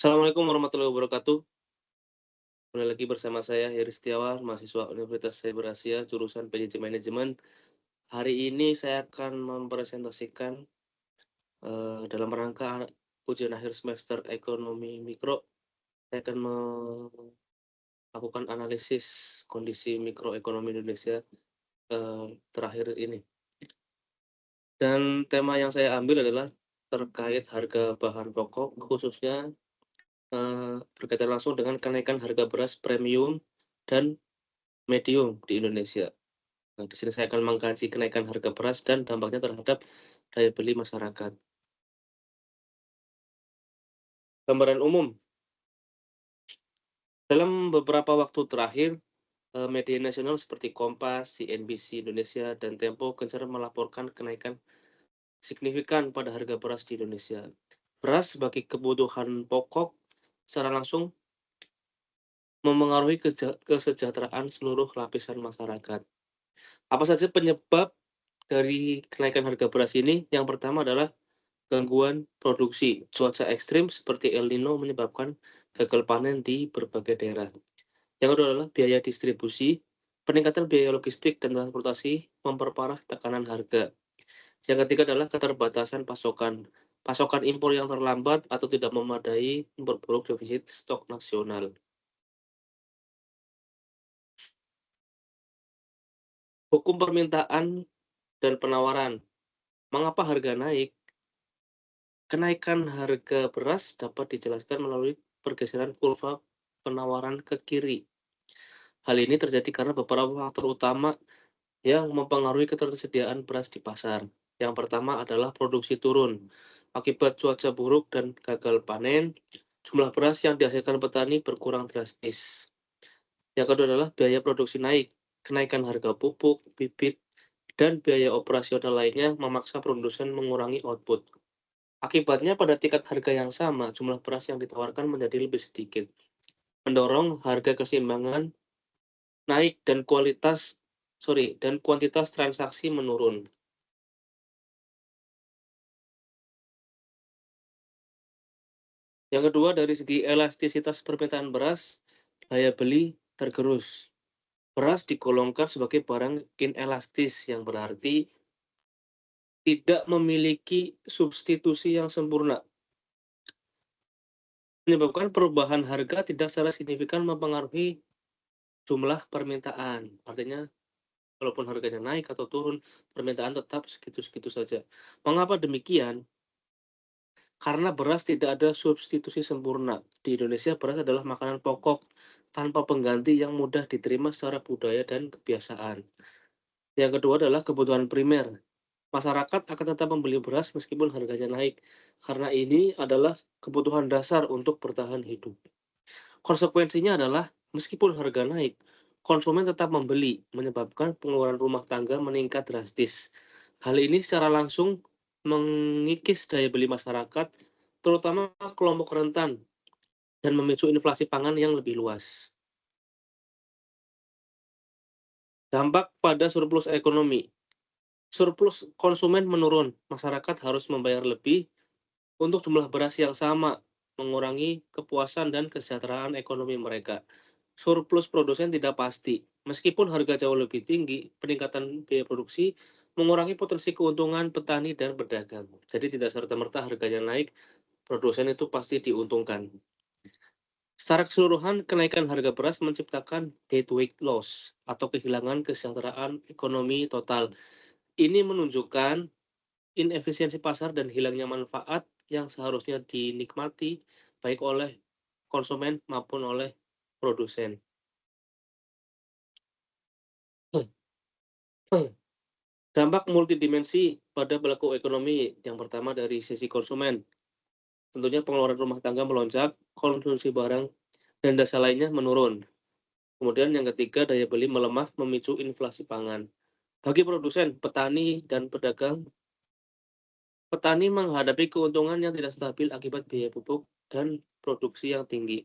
Assalamualaikum warahmatullahi wabarakatuh. Kembali lagi bersama saya Heri Setiawan, mahasiswa Universitas Cyber Asia, jurusan PJJ Manajemen. Hari ini saya akan mempresentasikan dalam rangka ujian akhir semester ekonomi mikro. Saya akan melakukan analisis kondisi mikroekonomi Indonesia terakhir ini. Dan tema yang saya ambil adalah terkait harga bahan pokok, khususnya berkaitan langsung dengan kenaikan harga beras premium dan medium di Indonesia. Nah, di sini saya akan mengkaji kenaikan harga beras dan dampaknya terhadap daya beli masyarakat. Gambaran umum, dalam beberapa waktu terakhir, media nasional seperti Kompas, CNBC Indonesia, dan Tempo gencar melaporkan kenaikan signifikan pada harga beras di Indonesia. Beras sebagai kebutuhan pokok secara langsung memengaruhi kesejahteraan seluruh lapisan masyarakat. Apa saja penyebab dari kenaikan harga beras ini? Yang pertama adalah gangguan produksi. Cuaca ekstrim seperti El Nino menyebabkan gagal panen di berbagai daerah. Yang kedua adalah biaya distribusi. Peningkatan biaya logistik dan transportasi memperparah tekanan harga. Yang ketiga adalah keterbatasan pasokan. Pasokan impor yang terlambat atau tidak memadai memperburuk defisit stok nasional. Hukum permintaan dan penawaran. Mengapa harga naik? Kenaikan harga beras dapat dijelaskan melalui pergeseran kurva penawaran ke kiri. Hal ini terjadi karena beberapa faktor utama yang mempengaruhi ketersediaan beras di pasar. Yang pertama adalah produksi turun. Akibat cuaca buruk dan gagal panen, jumlah beras yang dihasilkan petani berkurang drastis. Yang kedua adalah biaya produksi naik. Kenaikan harga pupuk, bibit, dan biaya operasional lainnya memaksa produsen mengurangi output. Akibatnya pada tingkat harga yang sama, jumlah beras yang ditawarkan menjadi lebih sedikit, mendorong harga keseimbangan naik dan kuantitas transaksi menurun. Yang kedua, dari segi elastisitas permintaan beras, daya beli tergerus. Beras digolongkan sebagai barang inelastis, yang berarti tidak memiliki substitusi yang sempurna, menyebabkan perubahan harga tidak secara signifikan mempengaruhi jumlah permintaan. Artinya, walaupun harganya naik atau turun, permintaan tetap segitu-segitu saja. Mengapa demikian? Karena beras tidak ada substitusi sempurna. Di Indonesia, beras adalah makanan pokok tanpa pengganti yang mudah diterima secara budaya dan kebiasaan. Yang kedua adalah kebutuhan primer. Masyarakat akan tetap membeli beras meskipun harganya naik, karena ini adalah kebutuhan dasar untuk bertahan hidup. Konsekuensinya adalah, meskipun harga naik, konsumen tetap membeli, menyebabkan pengeluaran rumah tangga meningkat drastis. Hal ini secara langsung mengikis daya beli masyarakat, terutama kelompok rentan, dan memicu inflasi pangan yang lebih luas. Dampak pada surplus ekonomi. Surplus konsumen menurun, masyarakat harus membayar lebih untuk jumlah beras yang sama, mengurangi kepuasan dan kesejahteraan ekonomi mereka. Surplus produsen tidak pasti. Meskipun harga jauh lebih tinggi, peningkatan biaya produksi mengurangi potensi keuntungan petani dan pedagang. Jadi tidak serta-merta harganya naik, produsen itu pasti diuntungkan. Secara keseluruhan, kenaikan harga beras menciptakan deadweight loss atau kehilangan kesejahteraan ekonomi total. Ini menunjukkan inefisiensi pasar dan hilangnya manfaat yang seharusnya dinikmati baik oleh konsumen maupun oleh produsen. Dampak multidimensi pada pelaku ekonomi. Yang pertama dari sisi konsumen. Tentunya pengeluaran rumah tangga melonjak, konsumsi barang dan jasa lainnya menurun. Kemudian yang ketiga, daya beli melemah memicu inflasi pangan. Bagi produsen, petani, dan pedagang, petani menghadapi keuntungan yang tidak stabil akibat biaya pupuk dan produksi yang tinggi.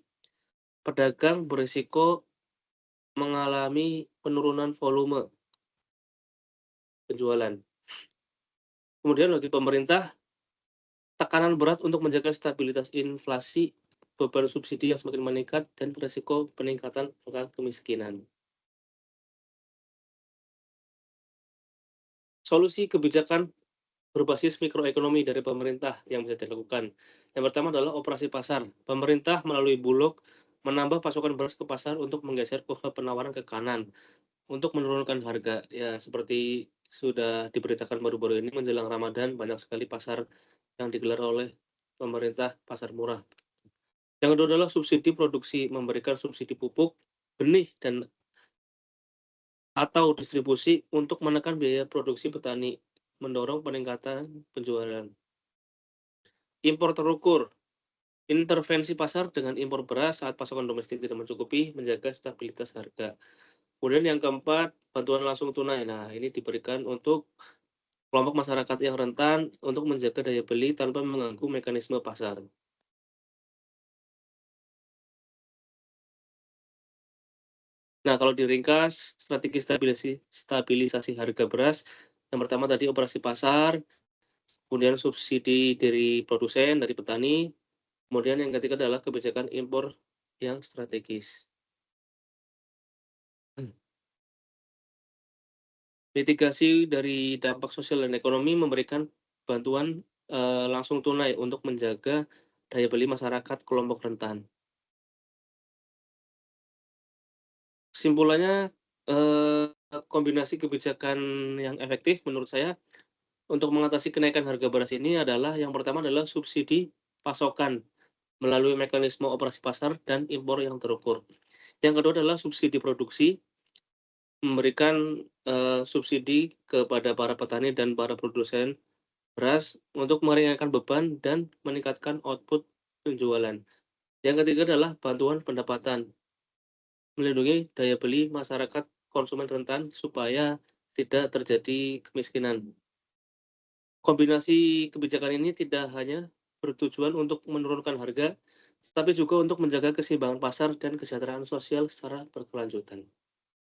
Pedagang berisiko mengalami penurunan volume penjualan. Kemudian bagi pemerintah, tekanan berat untuk menjaga stabilitas inflasi beban subsidi yang semakin meningkat, dan risiko peningkatan angka kemiskinan. Solusi kebijakan berbasis mikroekonomi dari pemerintah yang bisa dilakukan. Yang pertama adalah operasi pasar. Pemerintah melalui Bulog menambah pasokan beras ke pasar untuk menggeser kurva penawaran ke kanan, untuk menurunkan harga. Ya, seperti sudah diberitakan baru-baru ini menjelang Ramadan, banyak sekali pasar yang digelar oleh pemerintah, pasar murah. Yang kedua adalah subsidi produksi, memberikan subsidi pupuk, benih, dan atau distribusi untuk menekan biaya produksi petani, mendorong peningkatan penjualan. Impor terukur, intervensi pasar dengan impor beras saat pasokan domestik tidak mencukupi, menjaga stabilitas harga. Kemudian yang keempat, bantuan langsung tunai. Nah, ini diberikan untuk kelompok masyarakat yang rentan untuk menjaga daya beli tanpa mengganggu mekanisme pasar. Nah, kalau diringkas, strategi stabilisasi harga beras, yang pertama tadi operasi pasar, kemudian subsidi dari produsen, dari petani, kemudian yang ketiga adalah kebijakan impor yang strategis. Mitigasi dari dampak sosial dan ekonomi memberikan bantuan, langsung tunai untuk menjaga daya beli masyarakat kelompok rentan. Kesimpulannya, kombinasi kebijakan yang efektif menurut saya untuk mengatasi kenaikan harga beras ini adalah yang pertama adalah subsidi pasokan melalui mekanisme operasi pasar dan impor yang terukur. Yang kedua adalah subsidi produksi, memberikan, subsidi kepada para petani dan para produsen beras untuk meringankan beban dan meningkatkan output penjualan. Yang ketiga adalah bantuan pendapatan, melindungi daya beli masyarakat konsumen rentan supaya tidak terjadi kemiskinan. Kombinasi kebijakan ini tidak hanya bertujuan untuk menurunkan harga, tapi juga untuk menjaga keseimbangan pasar dan kesejahteraan sosial secara berkelanjutan.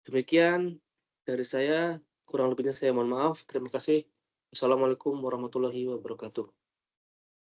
Demikian dari saya, kurang lebihnya saya mohon maaf. Terima kasih. Wassalamualaikum warahmatullahi wabarakatuh.